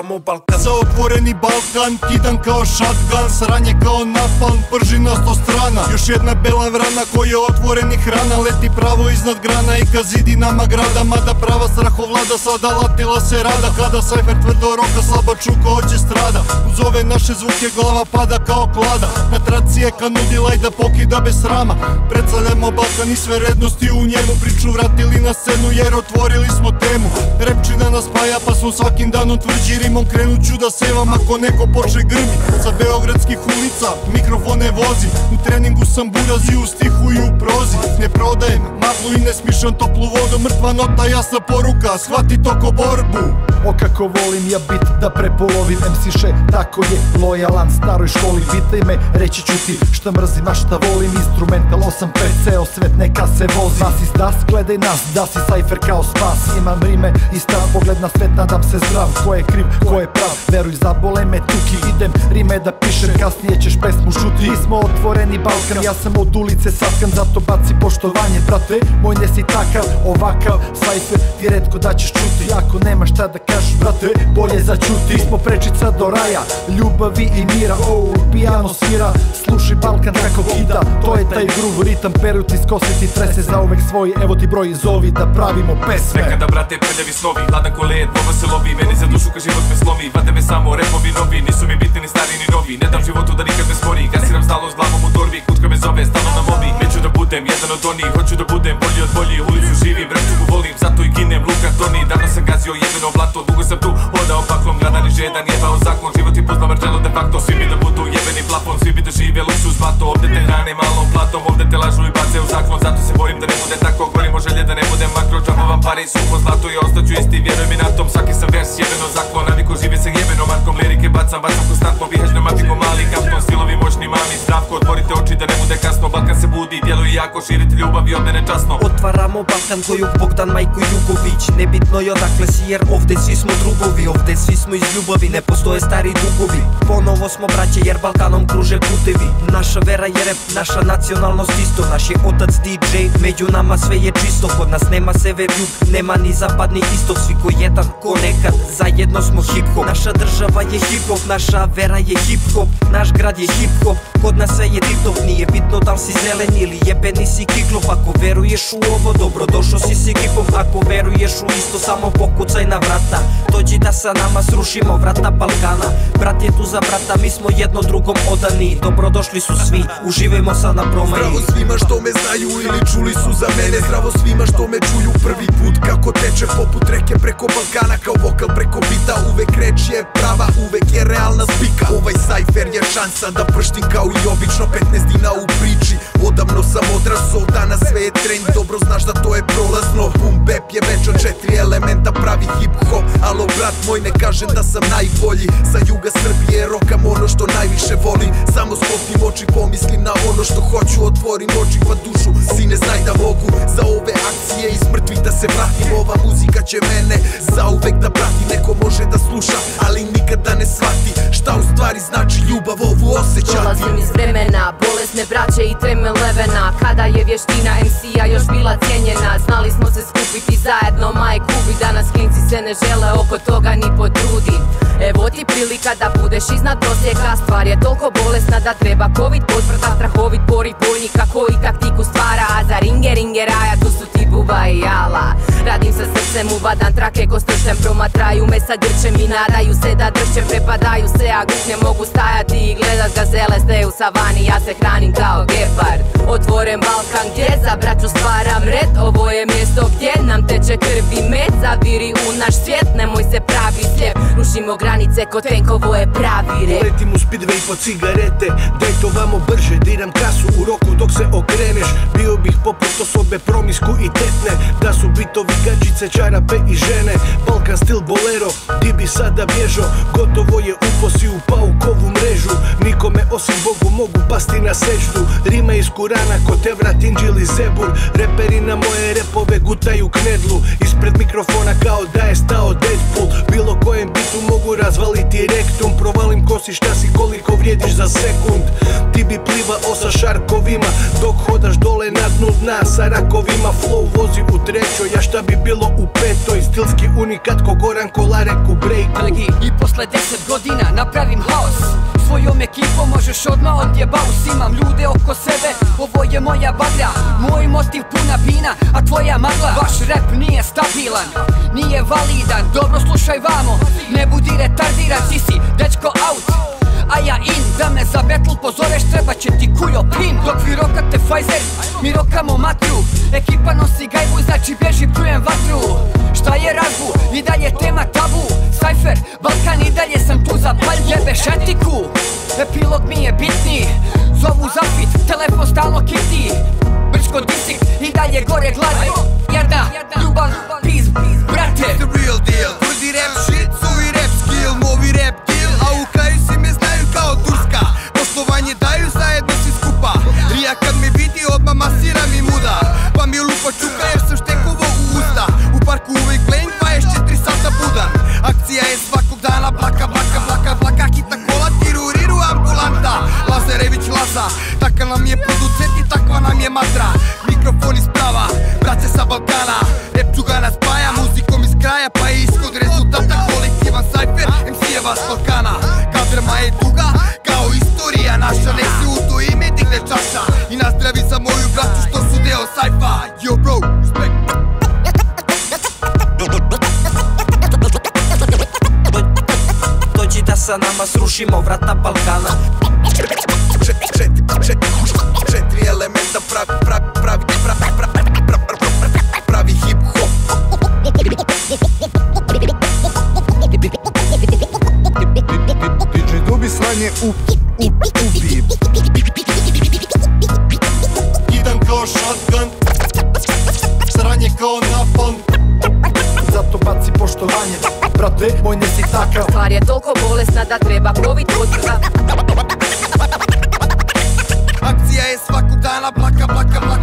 otvaramo Balkan. Za otvoreni Balkan, kidan kao shotgun, sranje kao napalm, prži na 100 strana. Još jedna bela vrana koja otvoreni hrana, leti pravo iznad grana i ka zidinama grada. Mada prava strahovlada, sada latila se rada, kada Cypher tvrdo roka, slaba čuko oće strada. Uz ove naše zvuke glava pada kao klada, na traci je kanudila i da pokida bez srama. Predstavljamo Balkan i sve rednosti u njemu, priču vratili na scenu jer otvorili smo temu. Repčina nas spaja pa smo svakim danom tvrđi, rimom krenut ću da sevam ako neko počne grmi. Sa beogradskih ulica mikrofone vozi, u treningu sam burazi, u stihu i u prozi. Ne prodajem maglu i ne smišam toplu vodu, mrtva nota, jasna poruka, shvati to ko borbu. O kako volim ja bit da prepolovim, MC Še tako je lojalan staroj školi. Pitaj me, reći ću ti šta mrzim a šta volim. Instrumental 8-5, ceo svet neka se vozi. Nas iz das, gledaj nas, da si Cypher kao spas. Imam rime i stav, pogled na svet, nadam se zdrav. Ko je kriv, ko je prav, veruj zabole me tuki. Idem rime da pišem, kasnije ćeš pesmu šuti. Mi smo otvoreni Balkan, ja sam od ulice satkan, zato baci poštovanje brate, moj ne si takav, ovakav Cypher ti redko da ćeš čuti. Ako nema šta da kažeš brate, bolje začuti. Smo prečica do raja, ljubavi i mira. Pijano svira, slušaj Balkan kako kida. To je taj groove, ritam, peru ti skosi ti trese. Za uvek svoj, evo ti broj, zovi da pravimo pesme. Nekada brate prljavi snovi, hladan ko led, bova se lovi. Meni za dušu ka život me slomi, vade me samo repovi novi. Nisu mi bitni ni stari ni novi, ne dam životu da nikad me spori. Gasiram stalo s glavom u torbi, kućka me zove, stalo na mobi. Neću da budem jedan od onih, hoću da budem bolji od bolji. Ulicu živim, Repčugu volim, zato i ginem, Luka Toni. Danas sam gazio jebeno blato, dugo sam tu hodao paklom. Gradan i žedan jebao zakon, život i pozna marčelo de facto. Svi bi da budu jebeni plafon, svi bi da žive luksuz blato. Ovde te hrane malom platom, ovde te lažu i bace u zaklon. Zato se borim da ne bude tako, govorimo želje da ne bude makro. Džabovam pare i suho zlato i ostaću isti, vjeruj mi na tom. Svaki sam vers jebeno zaklon, naviko živi se jebenom markom. Lirike bacam konstantno, vihažnom matikom mali kapton. Stilovi moćni mami, zdravko, otvorite oči da ne bude kasno. Balkan se budi, djeluje jako, širite ljubav i od mene časno. Otvaramo Balkan koju Bogdan, Majko i Jugović. Nebitno je odakle si jer ovde svi smo drugovi. Ovde svi smo iz ljubavi, ne postoje stari dugovi. Ponovo smo braće jer Balkanom kruže putevi. Naša vera je rap, naša nacionalnost isto. Naš je otac DJ, među nama sve je čisto. Kod nas nema sever jug, nema ni zapad ni istok. Svi ko jedan, ko nekad, zajedno smo hip hop. Naša država je hip hop, naša vera je hip hop. Naš grad je hip hop, kod nas sve je tip-top. Nije bitno da li si zelen ili jebeni si kiklop. Ako veruješ u ovo, dobrodošao si s ekipom. Ako veruješ u isto, samo pokucaj na vrata. Dođi da sa nama srušimo vrata Balkana. Brat je tu za brata, mi smo jedno drugom odani. Dobrodošli su svi, uživajmo sad na promaji. Zdravo svima što me znaju ili čuli su za mene. Zdravo svima što me čuju prvi put kako teče poput reke preko Balkana. Kao vokal preko bita, uvek reč je prava, uvek je realna spika. Ovaj Cypher je šansa da prštim kao i obično, 15 dina u priči. Odavno sam odrasao, danas sve je trend, dobro znaš da to je prolazno. Boom bap je već od 4 elementa, pravi hip hop. Alo brat moj, ne kažem da sam najbolji. Sa juga Srbije rokam ono što najviše volim. Samo sklopim oči, pomislim na ono što hoću. Otvorim oči pa dušu, sine znaj da mogu za ove akcije iz mrtvih da se vratim. Ova muzika će mene zauvek da prati. Neko može da sluša, ali nikad da ne shvati šta u stvari znači ljubav ovu osjećati. Dolazim iz vremena, bolesne braće i treme levena. Kada je vještina MC-a još bila cijenjena. Znali smo se skupiti zajedno, majkubi. Danas klinci se ne žele oko toga ni potrudi. Evo ti prilika da budeš iznad prosjeka. Stvar je toliko bolesna da treba covid potvrda. Strahovit pori bojnika koji taktiku stvara. A za ringe raja tu su ti buba i jala. Radim sa srcem, ubadam trake ko stršem. Promatraju me sa grčem i nadaju se da dršćem. Prepadaju se, a grč ne mogu stajati i gledat gazele steju u savani. Ja se hranim kao gepard. Otvoren Balkan gdje za braću stvaram red. Ovo je mjesto gdje nam teče krv i med. Zaviri u naš svijet, nemoj se pravi slijep. Rušimo granice ko tank, ovo je pravi red. Letim u speedway po cigarete, daj to vamo brže. Diram kasu u roku dok se okreneš. Bio bih poput osobe promisku i tetne. Da su bitovi gađice, čarape i žene. Balkan stil bolero, di bi sada bježo. Gotovo je uposi u paukovu mrežu. Nikome osim Bogu mogu pasti na seždu. Rime iz Kurana ko Tevrat, Inđil i Zebur. Reperi na moje repove gutaju knedlu. Ispred mikrofona kao da je stao Deadpool. Bilo kojem bitu mogu razvaliti rektum. Provalim ko nosiš, šta si, koliko vrijediš za sekund. Ti bi plivao sa šarkovima dok hodaš dole na dnu dna sa rakovima. Flow vozi u trećoj, a šta bi bilo u petoj? Stilski unikat ko Goran Kolarek u breaku. I posle 10 godina napravim haos. Svojom ekipom možeš odmah odjebaus. Imam ljude oko sebe, ovo je moja bagra. Moj motiv puna bina, a tvoja magla. Vaš rap nije stabilan, nije validan. Dobro slušaj vamo, ne budi retardiran. Ti si dečko out, a ja in. Da me za battle pozoreš, treba će ti kujo pin. Dok vi rokate Pfizer, mi rokamo matru. Ekipa nosi gajbu, znači bježi, plujem vatru. Šta je razbu, i dalje tema tabu. Cypher, Balkan, i dalje sam tu za palj. Jebeš etiku, epilog mi je bitniji. Zovu zapit, telefon stalno kiti. Brčko distrikt, i dalje gore gladni. Jedna, ljubav, peace, brate. The real deal, tvrdi rap shit, suvi rap skill, novi rap deal. A u kraju si me znaju kao Turska. Poštovanje daju zajedno svi skupa. Rija kad me vidi odmah masira mi muda. Pa mi lupa čuka jer sam štekovo u usta. U parku uvijek blame, 24 sata budan. Akcija je svakog dana, blaka, blaka, blaka, blaka. Hitna kola, tiru, riru, ambulanta. Lazarević Laza, takav nam je producent i takva nam je matra. Mikrofon iz prava, braće sa Balkana. Rap čuga nas spaja, muzikom iz kraja. Pa je ishod rezultata kolektivan Cypher, MC-eva s Balkana. Kadrma je duga, kao istorija naša. Nek se u to ime digne čaša. I nazdravi za moju braću što su deo Cypha. Yo bro, respect. Dođi da sa nama srušimo vrata Balkana. Četiri elementa pravi hip-hop. DJ Dubi sranje u beat. Idem kao shotgun, sranje kao napalm. Zato baci poštovanje, brate, moj nesi takav. Stvar je toliko bolesna da treba provit potvrda. Akcija je svakog dana, blaka, blaka, blaka.